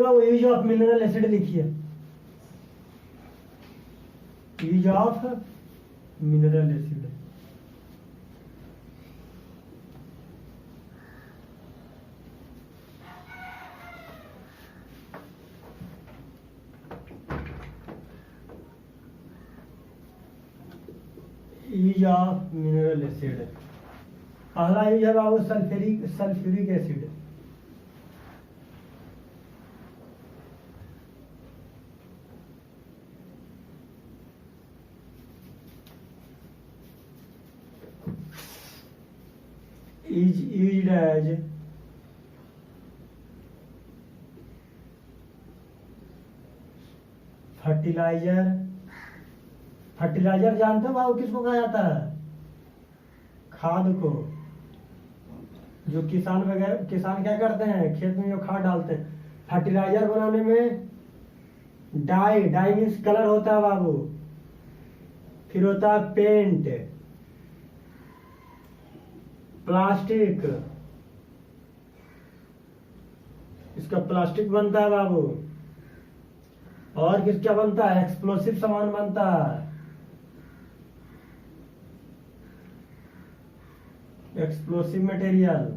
Babu use of mineral acid लिखिए, use of mineral acid. Use of mineral acid, पहला use है बाबू sulphuric acid. is used as fertiliser. Fertiliser जानते हो बाबू किसको कहा जाता है? खाद को। जो किसान वगैरह, किसान क्या करते हैं खेत में जो खाद डालते हैं, फर्टिलाइजर बनाने में डाई, डाई मीन्स कलर होता है बाबू, फिर होता है पेंट, प्लास्टिक, इसका प्लास्टिक बनता है बाबू, और किसका बनता है? एक्सप्लोसिव सामान बनता है, एक्सप्लोसिव मटेरियल,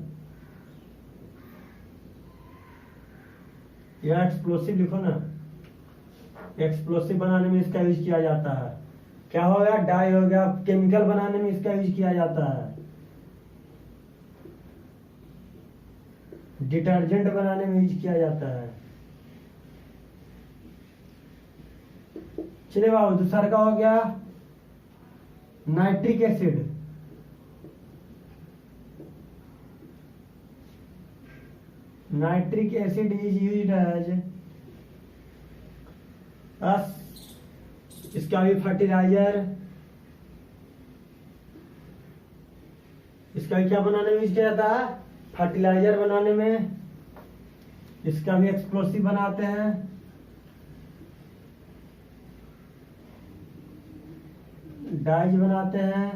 या एक्सप्लोसिव लिखो ना। एक्सप्लोसिव बनाने में इसका यूज किया जाता है। क्या हो गया? डाई हो गया। केमिकल बनाने में इसका यूज किया जाता है। डिटर्जेंट बनाने में यूज किया जाता है। चलिए बाबू दूसरा का हो गया nitric acid. Nitric acid is used as, इसका भी फर्टिलाइजर, इसका भी क्या बनाने में यूज किया जाता है? फर्टिलाइजर बनाने में। इसका भी एक्सप्लोसिव बनाते हैं। डाइज बनाते हैं,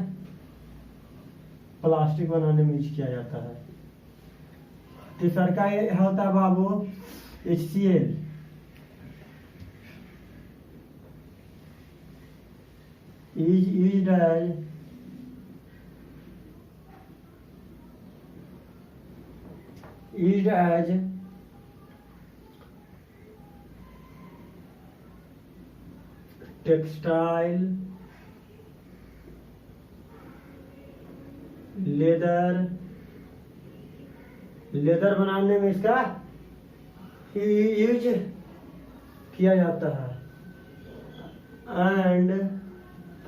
प्लास्टिक बनाने में यूज किया जाता है। तीसरा का होता है बाबू HCl। is used as textile, leather बनाने में इसका यूज किया जाता है। एंड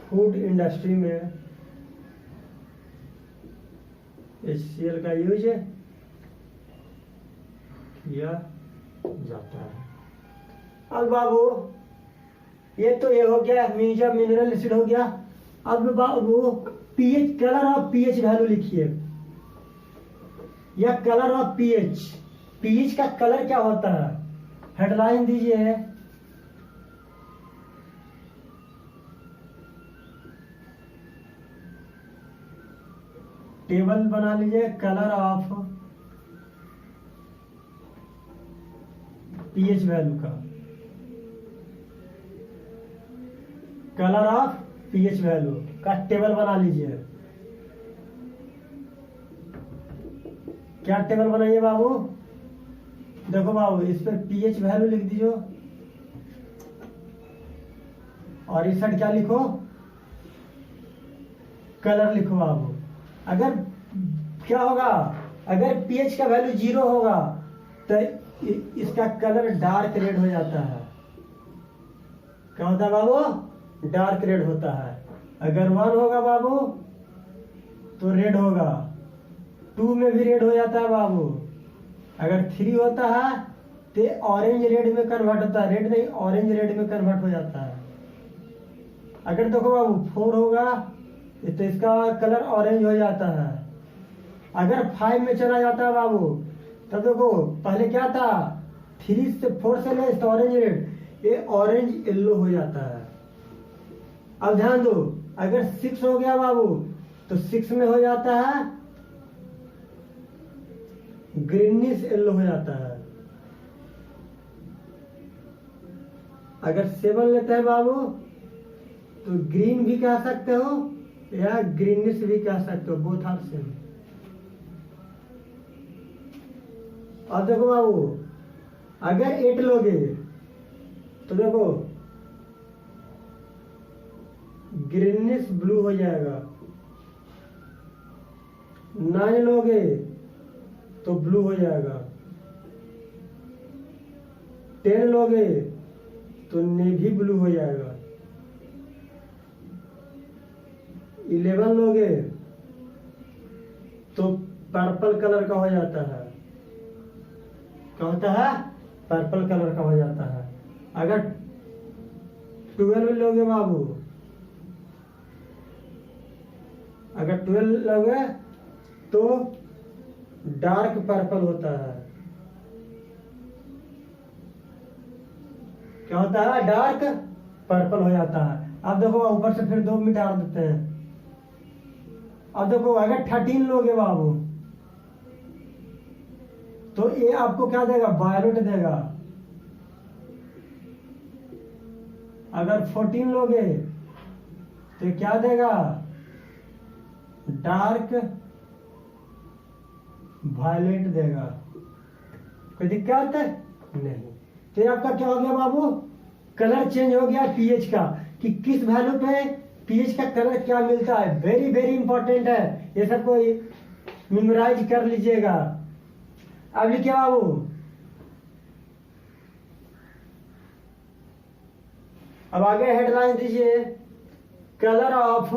फूड इंडस्ट्री में HCl का यूज किया जाता है। अब बाबू ये हो गया मिनरल एसिड हो गया। अब बाबू pH, colour of pH value लिखिए, या कलर ऑफ पीएच। पीएच का कलर क्या होता है? हेडलाइन दीजिए, टेबल बना लीजिए, कलर ऑफ पीएच वैल्यू का, कलर ऑफ पीएच वैल्यू का टेबल बना लीजिए। क्या टेबल बनाइए बाबू? देखो बाबू इस पर पीएच वैल्यू लिख दीजिए, और इस साइड क्या लिखो? कलर लिखो बाबू। अगर क्या होगा? अगर पीएच का वैल्यू 0 होगा तो इसका कलर डार्क रेड हो जाता है। क्या होता है बाबू? डार्क रेड होता है। अगर 1 होगा बाबू तो रेड होगा, 2 में भी रेड हो जाता है बाबू। अगर 3 होता है तो ऑरेंज रेड में कन्वर्ट होता है, रेड नहीं ऑरेंज रेड में कन्वर्ट हो जाता है। अगर देखो बाबू 4 होगा तो इसका कलर ऑरेंज हो जाता है। अगर 5 में चला जाता है बाबू तब देखो पहले क्या था, 3 से 4 से ले तो ऑरेंज रेड, ये ऑरेंज येलो हो जाता है। अब ध्यान दो, अगर 6 हो गया बाबू तो 6 में हो जाता है ग्रीनिश येलो हो जाता है। अगर 7 लेते हैं बाबू तो ग्रीन भी कह सकते हो या ग्रीनिश भी कह सकते हो, बोथ आर सेम। अब देखो बाबू, अगर 8 लोगे तो देखो ग्रीनिश ब्लू हो जाएगा, 9 लोगे तो ब्लू हो जाएगा, 10 लोगे तो नेवी ब्लू हो जाएगा, 11 लोगे तो पर्पल कलर का हो जाता है। क्या होता है? पर्पल कलर का हो जाता है। अगर 12 लोगे बाबू, अगर 12 लोगे तो डार्क पर्पल होता है। क्या होता है? डार्क पर्पल हो जाता है। अब देखो ऊपर से फिर 2 मिटा देते हैं। अब देखो अगर 13 लोगे बाबू तो ये आपको क्या देगा? वायलेट देगा। अगर 14 लोगे तो क्या देगा? डार्क वायलेट देगा। कोई दिक्कत नहीं। तो ये आपका क्या हो गया बाबू? कलर चेंज हो गया पीएच का, कि किस वैल्यू पे पीएच का कलर क्या मिलता है। वेरी वेरी इंपॉर्टेंट है, ये सबको मेमोराइज कर लीजिएगा। अब लिखिए बाबू, अब आगे हेडलाइन दीजिए, colour of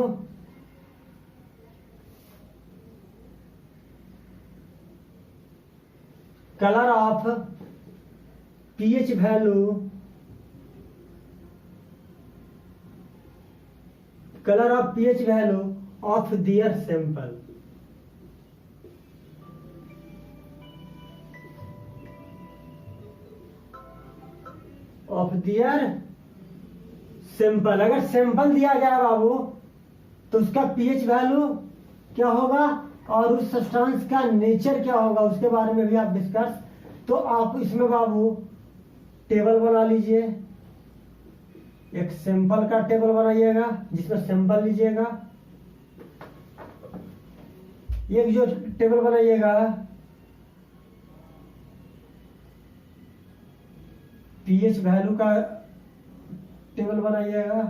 pH value, colour of pH value of their sample. Of their sample. अगर सैंपल दिया गया बाबू तो उसका पीएच वैल्यू क्या होगा और उस सब्सटेंस का नेचर क्या होगा उसके बारे में भी आप डिस्कस। तो आप इसमें बाबू टेबल बना लीजिए, एक सैंपल का टेबल बनाइएगा जिसमें सैंपल लीजिएगा। एक जो टेबल बनाइएगा पीएच वैल्यू का टेबल बनाइएगा।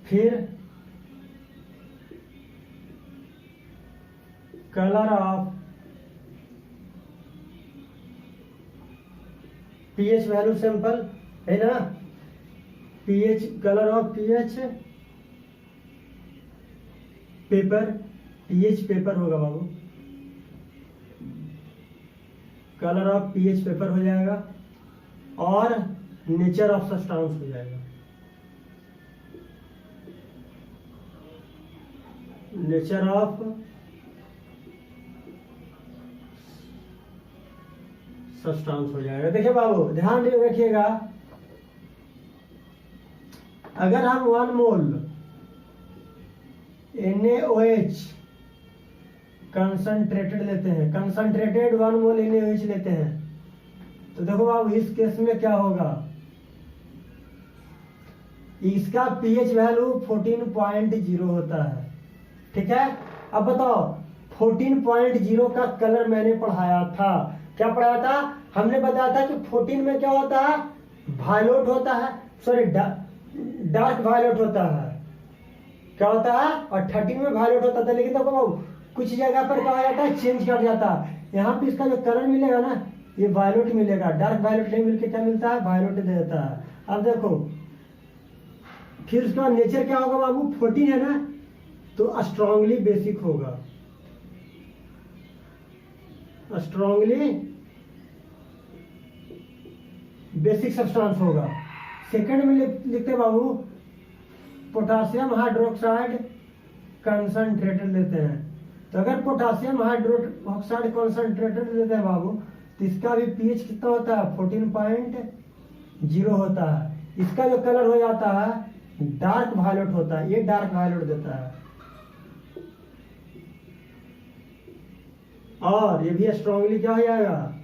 फिर colour of pH value sample है ना, pH, colour of pH paper, pH paper होगा बाबू, कलर ऑफ पीएच पेपर हो जाएगा और नेचर ऑफ सब्सटेंस हो जाएगा। नेचर ऑफ सब्सटेंस हो जाएगा। देखिए बाबू ध्यान रखिएगा, अगर हम 1 मोल NaOH कंसंट्रेटेड लेते हैं, कंसंट्रेटेड 1 मोल NaOH लेते हैं, तो देखो बाबू इस केस में क्या होगा, इसका पीएच वैल्यू 14.0 होता है। ठीक है, अब बताओ 14.0 का कलर मैंने पढ़ाया था। क्या पढ़ाया था? हमने बताया था कि 14 में क्या होता है? वायलेट होता है, सॉरी डार्क वायलेट होता है। क्या होता है? और 13 में वायलेट होता था। लेकिन देखो कुछ जगह पर क्या हो जाता है? चेंज कर जाता है। यहाँ पे इसका जो कलर मिलेगा ना, ये वायलेट मिलेगा, डार्क वायलेट नहीं मिलकर क्या मिलता है? वायलेट दे देता है। अब देखो फिर उसका नेचर क्या होगा बाबू? 14 है ना, तो स्ट्रांगली बेसिक होगा, स्ट्रांगली बेसिक सब्सटेंस होगा। सेकंड में लिखते बाबू पोटासियम हाइड्रोक्साइड कंसंट्रेटेड लेते हैं। तो अगर पोटासियम हाइड्रोक्साइड कंसंट्रेटेड लेते हैं बाबू तो इसका भी पीएच कितना होता है? 14.0 होता है। इसका जो कलर हो जाता है डार्क वायलेट होता है, ये डार्क वायलेट देता है। और ये भी स्ट्रांगली क्या हो जाएगा,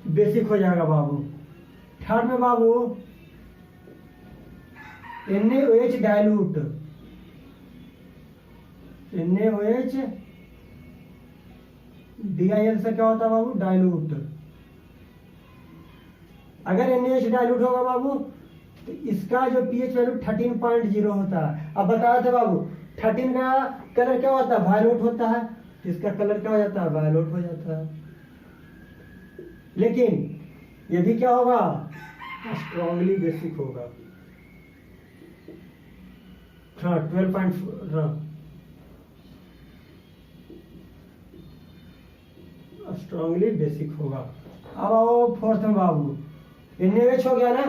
बेसिक हो जाएगा बाबू। थर्ड में बाबू NaOH डाइल्यूट, NaOH DIL से क्या होता है बाबू, डाइल्यूट। अगर NaOH डाइल्यूट होगा बाबू तो इसका जो pH वैल्यू 13.0 होता है। अब बताया था बाबू 13 का कलर क्या होता है, वायलेट होता है, इसका कलर क्या हो जाता है, वायलेट हो जाता है। लेकिन ये भी क्या होगा, स्ट्रांगली बेसिक होगा। हाँ 12.4, हाँ स्ट्रांगली बेसिक होगा। अब आओ फोर्थ में बाबू, NaOH हो गया ना।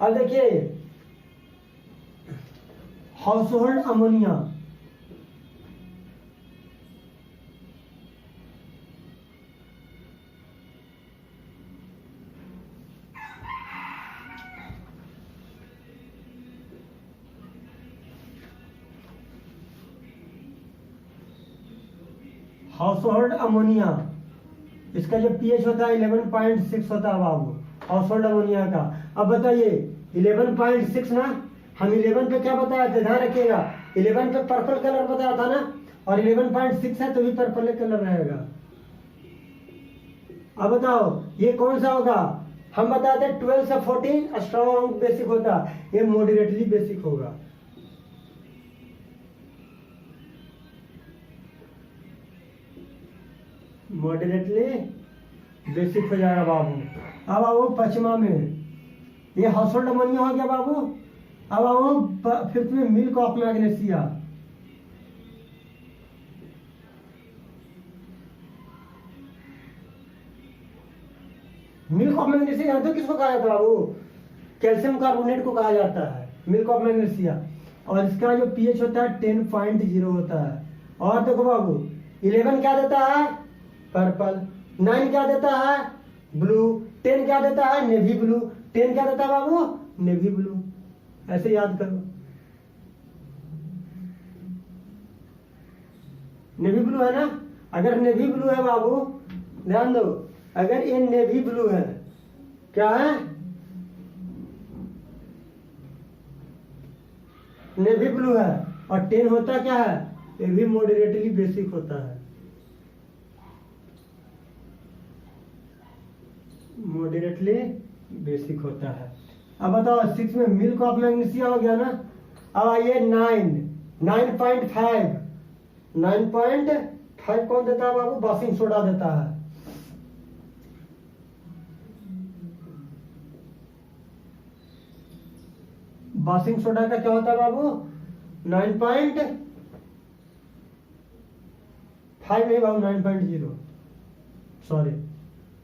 अब देखिए हाउसहोल्ड अमोनिया, हाउसहोल्ड अमोनिया, इसका जो pH होता है 11.6 होता है बाबू, हाउसहोल्ड अमोनिया का। अब बताइए 11.6 ना, हम 11 पे क्या बताया था, ध्यान रखिएगा 11 पे पर्पल कलर बताया था ना, और 11.6 है तो भी पर्पल कलर रहेगा। अब बताओ ये कौन सा होगा, हम बताते हैं 12 से 14 स्ट्रॉन्ग बेसिक होता है, ये मॉडरेटली बेसिक होगा। मॉडरेटली बेसिक हो जाएगा बाबू। अब आओ पचमा में, ये हाउसहोल्ड अमोनिया हो गया बाबू। अब आओ फिफ्थ में milk of magnesia, milk of magnesia जानते हो किसको कहा जाता है बाबू, कैल्शियम कार्बोनेट को कहा जाता है मिल्क ऑफ मैग्नीशिया। और इसका जो pH होता है 10.0 होता है। और देखो बाबू 11 क्या देता है, पर्पल, 9 क्या देता है, ब्लू, 10 क्या देता है, नेवी ब्लू, 10 क्या देता है बाबू, नेवी ब्लू। ऐसे याद करो, नेवी ब्लू है ना। अगर नेवी ब्लू है बाबू, ध्यान दो, अगर ये नेवी ब्लू है, क्या है, नेवी ब्लू है, और 10 होता क्या है, ये भी मॉडरेटली बेसिक होता है, मॉडरेटली बेसिक होता है। अब बताओ 6 में मिल्क ऑफ मैग्नीशिया हो गया ना। अब आइए 9.5 कौन देता है बाबू, बेकिंग सोडा देता है। बेकिंग सोडा का क्या होता है बाबू, 9.5 नहीं बाबू, 9.0, सॉरी,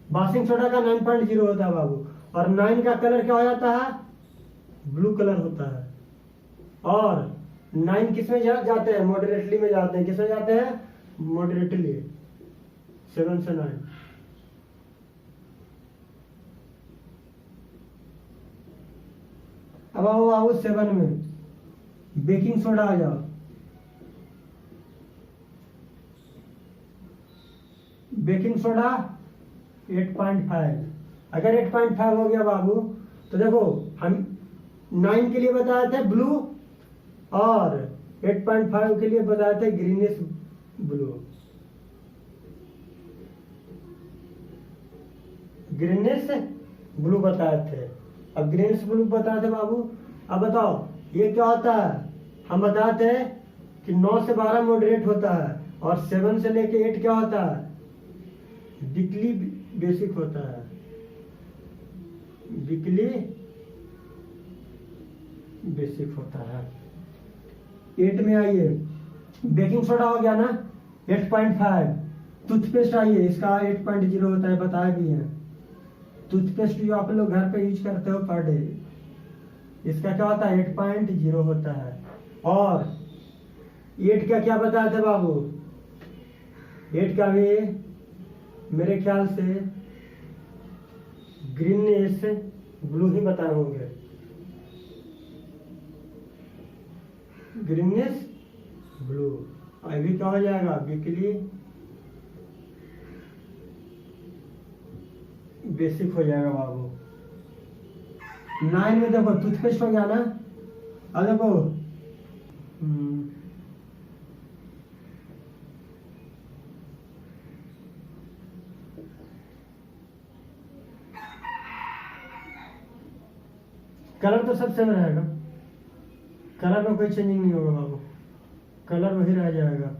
बेकिंग सोडा का 9.0 होता है बाबू। और 9 का कलर क्या हो जाता है, ब्लू कलर होता है। और 9 किस में जाते हैं, मॉडरेटली में जाते हैं, किस में जाते हैं, मॉडरेटली, 7 से 9। अब आओ 7 में बेकिंग सोडा आ जाओ। Baking soda 8.5। अगर 8.5 हो गया बाबू तो देखो हम 9 के लिए बताए थे ब्लू, और 8.5 के लिए बताए थे ग्रीनिश ब्लू, ग्रीनिश ब्लू बताए थे। अब ग्रीनिश ब्लू बताए थे बाबू। अब बताओ ये क्या होता है, हम बताते हैं कि 9 से 12 मॉडरेट होता है, और 7 से लेके 8 क्या होता है, वीकली बेसिक होता है, वीकली बेसिक होता है। 8 में आइए, बेकिंग सोडा हो गया ना 8.5। टूथपेस्ट आइए, इसका 8.0 होता है, बताया भी है। टूथपेस्ट जो आप लोग घर पे यूज करते हो पर डे, इसका क्या होता है, 8.0 होता है। और 8 का क्या बताया था बाबू, 8 का भी मेरे ख्याल से ग्रीनिश ब्लू ही बताए होंगे, ग्रीनिश ब्लू। अभी क्या हो जाएगा, वीकली बेसिक हो जाएगा बाबू। 9 में देखो टूथपेस्ट हो गया ना। अब देखो कलर तो सब सेम रहेगा, कलर में कोई चेंजिंग नहीं होगा बाबू, कलर वही रह जाएगा।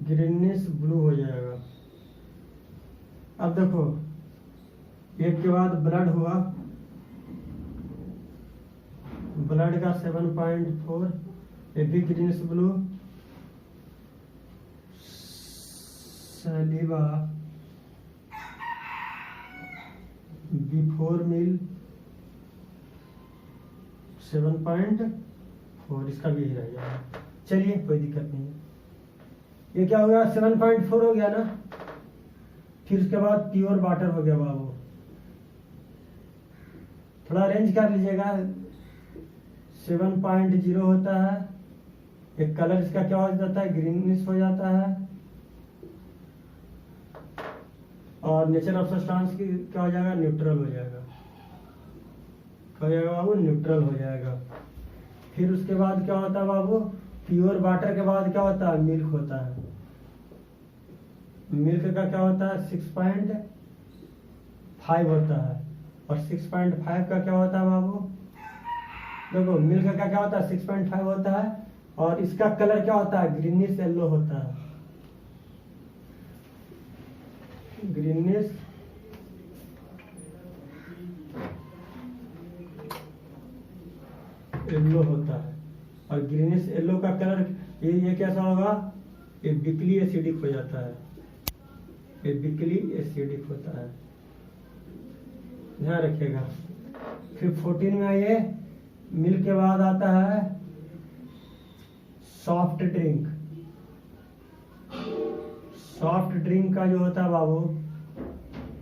ग्रीनिश ब्लू हो जाएगा। अब देखो एक के बाद ब्लड हुआ, ब्लड का 7.4, ये भी greenish blue. Saliva before meal 7.4, इसका भी यही रह जाएगा। चलिए कोई दिक्कत नहीं है। ये क्या हो गया, 7.4 हो गया ना। फिर उसके बाद प्योर वाटर हो गया बाबू। थोड़ा अरेंज कर लीजिएगा। 7.0 होता है, एक कलर इसका क्या हो जाता है, ग्रीनिश हो जाता है। और नेचर ऑफ सब्सटेंस की क्या हो जाएगा, न्यूट्रल हो जाएगा। क्या हो जाएगा बाबू, न्यूट्रल हो जाएगा। फिर उसके बाद क्या होता है बाबू, प्योर वाटर के बाद क्या होता है, मिल्क होता है। मिल्क का क्या होता है, 6.5 होता है। और 6.5 का क्या होता है बाबू, देखो मिल्क का क्या होता है, 6.5 होता है। और इसका कलर क्या होता है, ग्रीनिश येलो होता है। ग्रीनिश येलो होता है। और ग्रीनिश येलो का कलर ये कैसा होगा, ये बिकली एसिडिक हो जाता है, ये बिकली एसिडिक होता है, ध्यान रखिएगा। फिर 14 में आइए, मिल्क के बाद आता है सॉफ्ट ड्रिंक। सॉफ्ट ड्रिंक का जो होता है बाबू,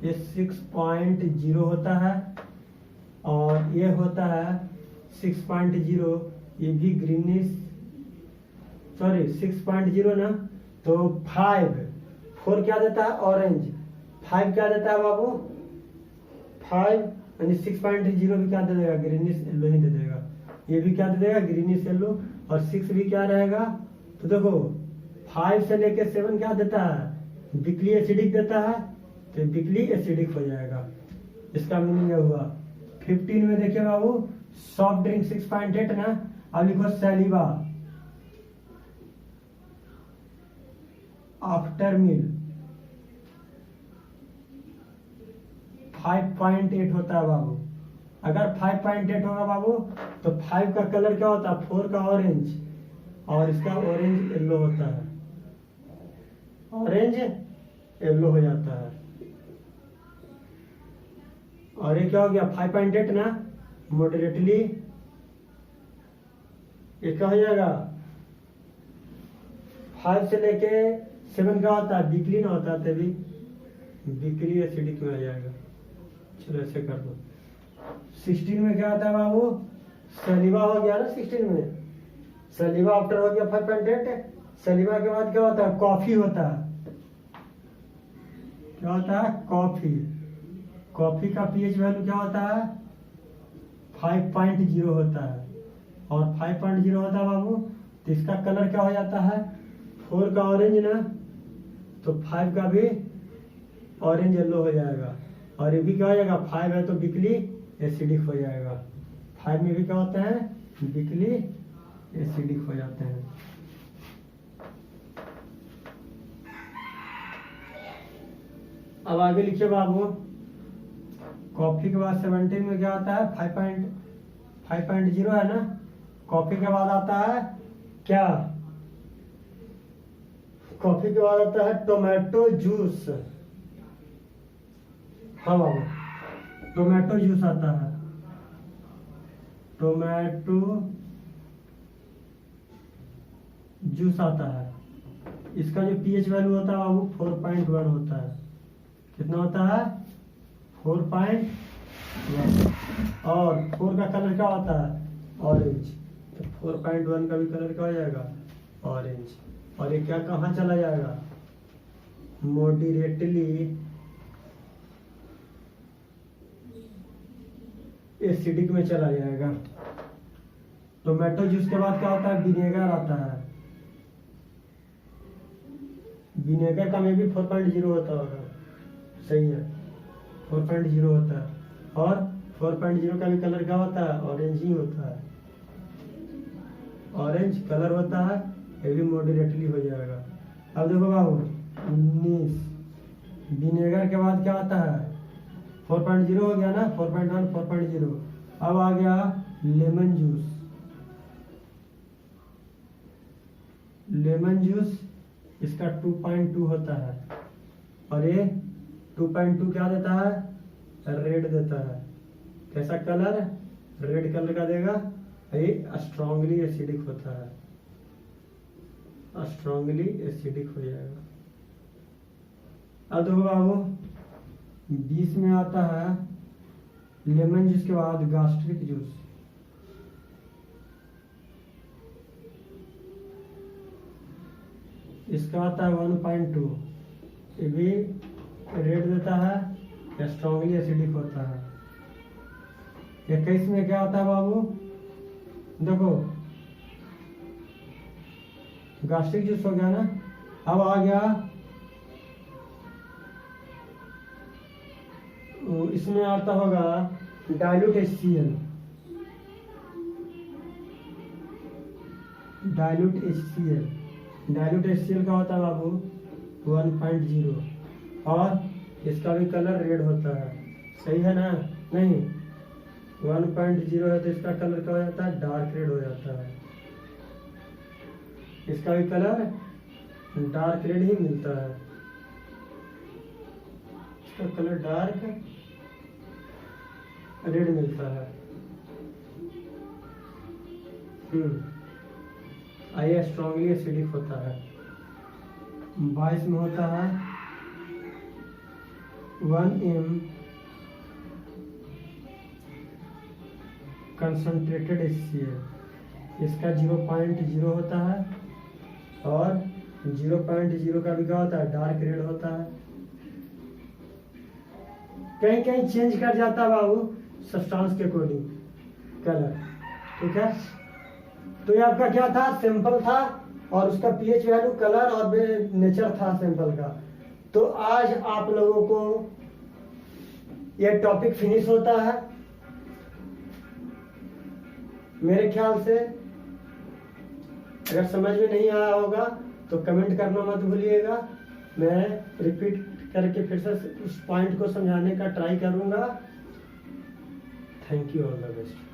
ये 6.0 होता है। और ये होता है 6.0, ये भी ग्रीनिश, सॉरी 6.0 ना, तो 4 क्या देता है, ऑरेंज। 5 क्या देता है बाबू, 5 यानी 6.0 भी क्या दे देगा, ग्रीनिश येलो ही दे देगा। ये भी क्या दे देगा, ग्रीनिश येलो। और 6 भी क्या रहेगा, तो देखो 5 से लेके 7 क्या देता है, बिकली एसिडिक देता है, तो बिकली एसिडिक हो जाएगा। इसका मीनिंग हुआ। 15 में देखिए बाबू, सॉफ्ट ड्रिंक 6.8 ना। अब लिखो सैलिवा आफ्टर मील 5.8 होता है बाबू। अगर 5.8 होगा बाबू, तो 5 का कलर क्या होता है, 4 का ऑरेंज, और इसका ऑरेंज येलो होता है, ऑरेंज येलो हो जाता है। और ये क्या हो गया, 5.8 ना, मॉडरेटली ये क्या हो जाएगा, 5 से लेके 7 का होता है, बिकली ना होता है, तभी बिकली एसिडिक में आ जाएगा। चलो ऐसे कर दो। 16 में क्या आता है बाबू, सलीवा हो गया ना। 16 में सलीवा आफ्टर हो गया 5.8। सलीवा के बाद क्या होता है, कॉफी होता है। क्या होता है, कॉफी। कॉफी का पीएच वैल्यू क्या होता है, 5.0 होता है। और 5.0 होता है बाबू, तो इसका कलर क्या हो जाता है, 4 का ऑरेंज ना, तो 5 का भी ऑरेंज येलो हो जाएगा। और ये भी क्या हो जाएगा, 5 है तो बिकली एसिडिक हो जाएगा। 5 में भी क्या होता है, बिकली एसिडिक हो जाते हैं। अब आगे लिखिए बाबू, कॉफी के बाद 17 में क्या आता है, 5.0 है ना। कॉफी के बाद आता है क्या, कॉफी के बाद आता है टोमेटो जूस। हाँ बाबू, टोमेटो जूस आता है, टोमेटो जूस आता है। इसका जो पीएच वैल्यू होता है वो 4.1 होता है। कितना होता है? 4.1। और 4 का कलर क्या होता है? ऑरेंज। तो 4.1 का भी कलर क्या हो जाएगा? ऑरेंज। और ये क्या कहाँ चला जाएगा? मॉडरेटली एसिडिक में चला जाएगा। टोमेटो जूस के बाद क्या होता है? विनेगर आता है। विनेगर का में भी 4.0 होता होगा, सही है, 4.0 होता है। और 4.0 का भी कलर क्या होता है? ऑरेंज ही होता है, ऑरेंज कलर होता है। ये भी मॉडरेटली हो जाएगा। अब देखो बाबू 19, विनेगर के बाद क्या आता है? 4.0 हो गया ना, 4.1 4.0। अब आ गया लेमन जूस। लेमन जूस इसका 2.2 होता है। और ये 2.2 क्या देता है? रेड देता है। कैसा कलर? रेड कलर का देगा। ये स्ट्रांगली एसिडिक होता है, स्ट्रांगली एसिडिक हो जाएगा। अब देखो बाबू 20 में आता है लेमन जूस के बाद गास्ट्रिक जूस। इसका आता है 1.2। ये भी रेड देता है, स्ट्रांगली एसिडिक होता है। 21 में क्या आता है बाबू? देखो गास्ट्रिक जूस हो गया ना। अब आ गया इसमें आता होगा dilute HCl। Dilute HCl, dilute HCl का होता है बाबू 1.0। और इसका भी कलर रेड होता है, सही है ना? नहीं, 1.0 है तो इसका कलर क्या हो जाता है? डार्क रेड हो जाता है। इसका भी कलर डार्क रेड ही मिलता है, इसका कलर डार्क रेड मिलता है। आइए स्ट्रांगली एसिडिक होता है। 22 में होता है 1 m कंसंट्रेटेड HCl। इसका 0.0 होता है। और 0.0 का भी क्या होता है? डार्क रेड होता है। कहीं कहीं चेंज कर जाता है बाबू सब्सटेंस के अकॉर्डिंग कलर, ठीक है। तो ये आपका क्या था? सैंपल था और उसका पीएच वैल्यू, कलर और नेचर था सैंपल का। तो आज आप लोगों को ये टॉपिक फिनिश होता है मेरे ख्याल से। अगर समझ में नहीं आया होगा तो कमेंट करना मत भूलिएगा। मैं रिपीट करके फिर से उस पॉइंट को समझाने का ट्राई करूंगा। Thank you, all the best.